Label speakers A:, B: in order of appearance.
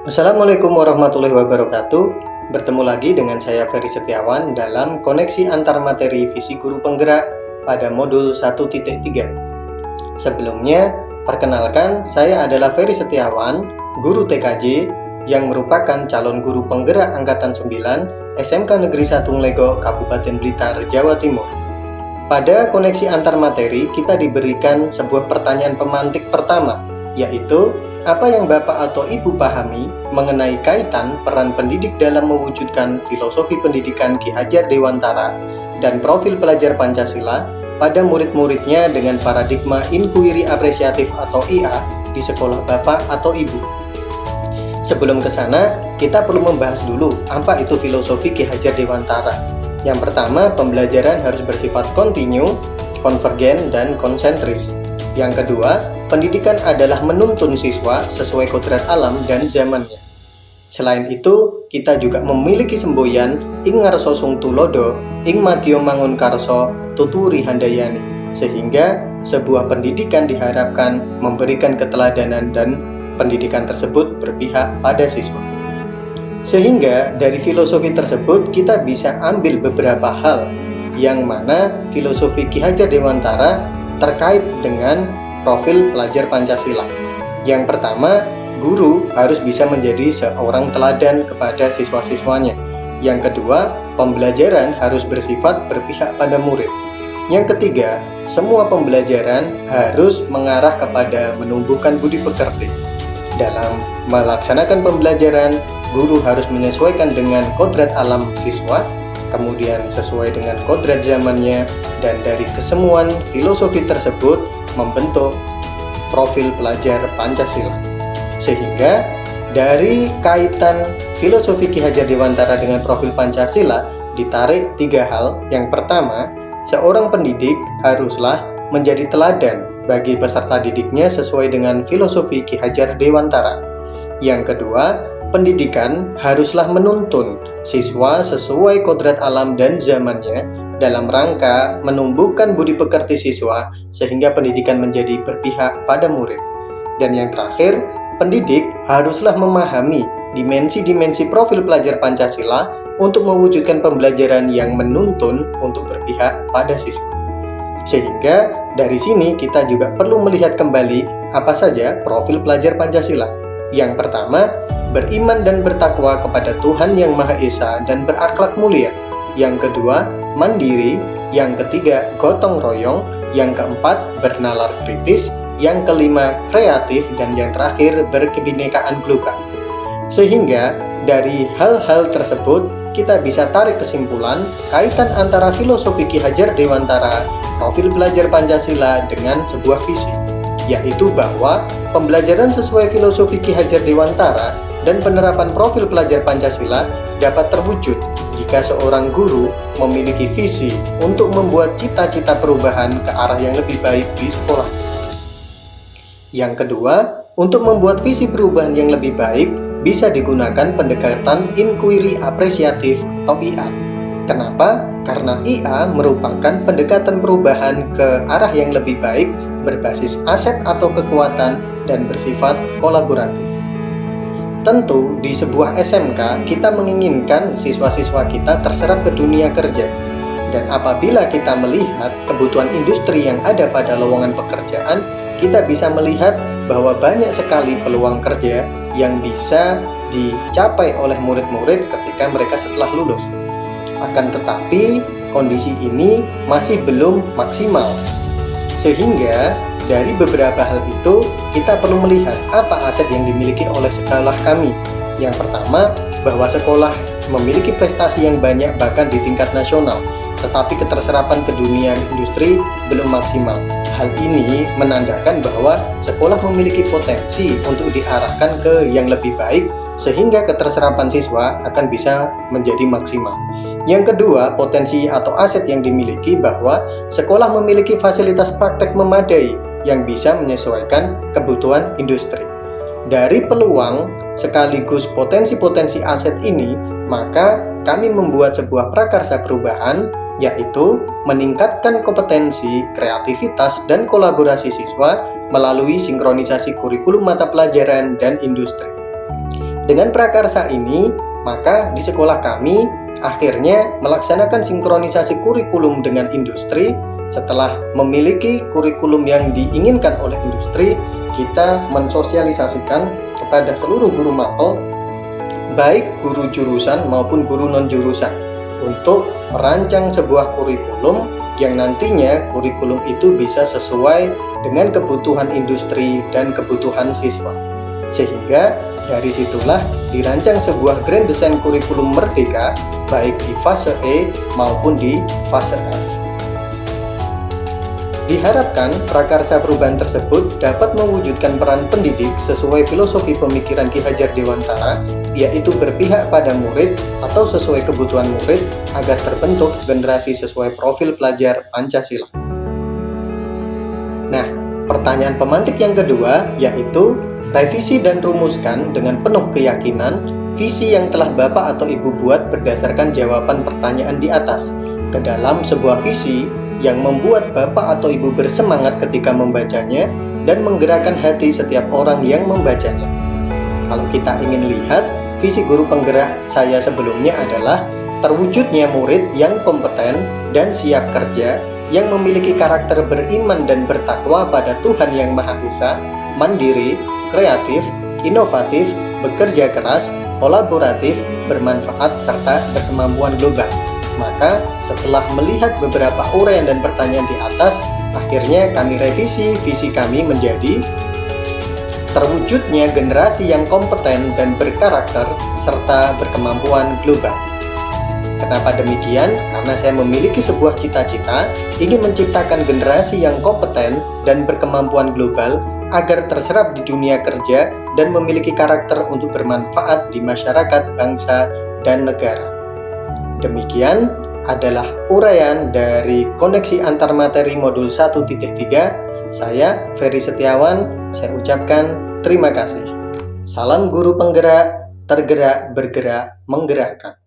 A: Assalamualaikum warahmatullahi wabarakatuh. Bertemu lagi dengan saya Ferry Setiawan dalam koneksi antar materi visi guru penggerak pada modul 1.3. Sebelumnya, perkenalkan saya adalah Ferry Setiawan, guru TKJ yang merupakan calon guru penggerak angkatan 9 SMK Negeri 1 Nglego, Kabupaten Blitar, Jawa Timur. Pada koneksi antar materi, kita diberikan sebuah pertanyaan pemantik pertama, yaitu apa yang Bapak atau Ibu pahami mengenai kaitan peran pendidik dalam mewujudkan filosofi pendidikan Ki Hajar Dewantara dan profil pelajar Pancasila pada murid-muridnya dengan paradigma inquiry apresiatif atau IA di sekolah Bapak atau Ibu? Sebelum ke sana, kita perlu membahas dulu apa itu filosofi Ki Hajar Dewantara. Yang pertama, pembelajaran harus bersifat kontinu, konvergen, dan konsentris. Yang kedua, pendidikan adalah menuntun siswa sesuai kodrat alam dan zamannya. Selain itu, kita juga memiliki semboyan ing ngarso sung tulodo, ing madya mangun karso, tuturi handayani. Sehingga sebuah pendidikan diharapkan memberikan keteladanan dan pendidikan tersebut berpihak pada siswa. Sehingga dari filosofi tersebut kita bisa ambil beberapa hal yang mana filosofi Ki Hajar Dewantara terkait dengan profil pelajar Pancasila. Yang pertama, guru harus bisa menjadi seorang teladan kepada siswa-siswanya. Yang kedua, pembelajaran harus bersifat berpihak pada murid. Yang ketiga, semua pembelajaran harus mengarah kepada menumbuhkan budi pekerti. Dalam melaksanakan pembelajaran, guru harus menyesuaikan dengan kodrat alam siswa, kemudian sesuai dengan kodrat zamannya, dan dari kesemuan filosofi tersebut membentuk profil pelajar Pancasila. Sehingga dari kaitan filosofi Ki Hajar Dewantara dengan profil Pancasila ditarik tiga hal. Yang pertama, seorang pendidik haruslah menjadi teladan bagi peserta didiknya sesuai dengan filosofi Ki Hajar Dewantara. Yang kedua, pendidikan haruslah menuntun siswa sesuai kodrat alam dan zamannya dalam rangka menumbuhkan budi pekerti siswa sehingga pendidikan menjadi berpihak pada murid. Dan yang terakhir, pendidik haruslah memahami dimensi-dimensi profil pelajar Pancasila untuk mewujudkan pembelajaran yang menuntun untuk berpihak pada siswa. Sehingga dari sini kita juga perlu melihat kembali apa saja profil pelajar Pancasila. Yang pertama, beriman dan bertakwa kepada Tuhan Yang Maha Esa dan berakhlak mulia. Yang kedua, mandiri. Yang ketiga, gotong royong. Yang keempat, bernalar kritis. Yang kelima, kreatif. Dan yang terakhir, berkebinekaan global. Sehingga dari hal-hal tersebut kita bisa tarik kesimpulan kaitan antara filosofi Ki Hajar Dewantara, profil pelajar Pancasila dengan sebuah visi, yaitu bahwa pembelajaran sesuai filosofi Ki Hajar Dewantara dan penerapan profil pelajar Pancasila dapat terwujud jika seorang guru memiliki visi untuk membuat cita-cita perubahan ke arah yang lebih baik di sekolah. Yang kedua, untuk membuat visi perubahan yang lebih baik, bisa digunakan pendekatan inquiry apresiatif atau IA. Kenapa? Karena IA merupakan pendekatan perubahan ke arah yang lebih baik berbasis aset atau kekuatan dan bersifat kolaboratif. Tentu di sebuah SMK kita menginginkan siswa-siswa kita terserap ke dunia kerja. Dan apabila kita melihat kebutuhan industri yang ada pada lowongan pekerjaan, kita bisa melihat bahwa banyak sekali peluang kerja yang bisa dicapai oleh murid-murid ketika mereka setelah lulus. Akan tetapi kondisi ini masih belum maksimal. Sehingga dari beberapa hal itu, kita perlu melihat apa aset yang dimiliki oleh sekolah kami. Yang pertama, bahwa sekolah memiliki prestasi yang banyak bahkan di tingkat nasional, tetapi keterserapan ke dunia industri belum maksimal. Hal ini menandakan bahwa sekolah memiliki potensi untuk diarahkan ke yang lebih baik, sehingga keterserapan siswa akan bisa menjadi maksimal. Yang kedua, potensi atau aset yang dimiliki bahwa sekolah memiliki fasilitas praktek memadai yang bisa menyesuaikan kebutuhan industri. Dari peluang sekaligus potensi-potensi aset ini, maka kami membuat sebuah prakarsa perubahan, yaitu meningkatkan kompetensi, kreativitas, dan kolaborasi siswa melalui sinkronisasi kurikulum mata pelajaran dan industri. Dengan prakarsa ini, maka di sekolah kami akhirnya melaksanakan sinkronisasi kurikulum dengan industri. Setelah memiliki kurikulum yang diinginkan oleh industri, kita mensosialisasikan kepada seluruh guru mapel, baik guru jurusan maupun guru non-jurusan, untuk merancang sebuah kurikulum yang nantinya kurikulum itu bisa sesuai dengan kebutuhan industri dan kebutuhan siswa. Sehingga dari situlah dirancang sebuah Grand Design Kurikulum Merdeka baik di fase E maupun di fase F. Diharapkan prakarsa perubahan tersebut dapat mewujudkan peran pendidik sesuai filosofi pemikiran Ki Hajar Dewantara, yaitu berpihak pada murid atau sesuai kebutuhan murid agar terbentuk generasi sesuai profil pelajar Pancasila. Nah, pertanyaan pemantik yang kedua yaitu revisi dan rumuskan dengan penuh keyakinan visi yang telah Bapak atau Ibu buat berdasarkan jawaban pertanyaan di atas ke dalam sebuah visi yang membuat Bapak atau Ibu bersemangat ketika membacanya dan menggerakkan hati setiap orang yang membacanya. Kalau kita ingin lihat, visi guru penggerak saya sebelumnya adalah terwujudnya murid yang kompeten dan siap kerja, yang memiliki karakter beriman dan bertakwa pada Tuhan Yang Maha Esa, mandiri, kreatif, inovatif, bekerja keras, kolaboratif, bermanfaat, serta berkemampuan global. Maka setelah melihat beberapa uraian dan pertanyaan di atas, akhirnya kami revisi visi kami menjadi terwujudnya generasi yang kompeten dan berkarakter serta berkemampuan global. Kenapa demikian? Karena saya memiliki sebuah cita-cita ingin menciptakan generasi yang kompeten dan berkemampuan global agar terserap di dunia kerja dan memiliki karakter untuk bermanfaat di masyarakat, bangsa, dan negara. Demikian adalah uraian dari koneksi antar materi modul 1.3. Saya, Ferry Setiawan, saya ucapkan terima kasih. Salam guru penggerak, tergerak, bergerak, menggerakkan.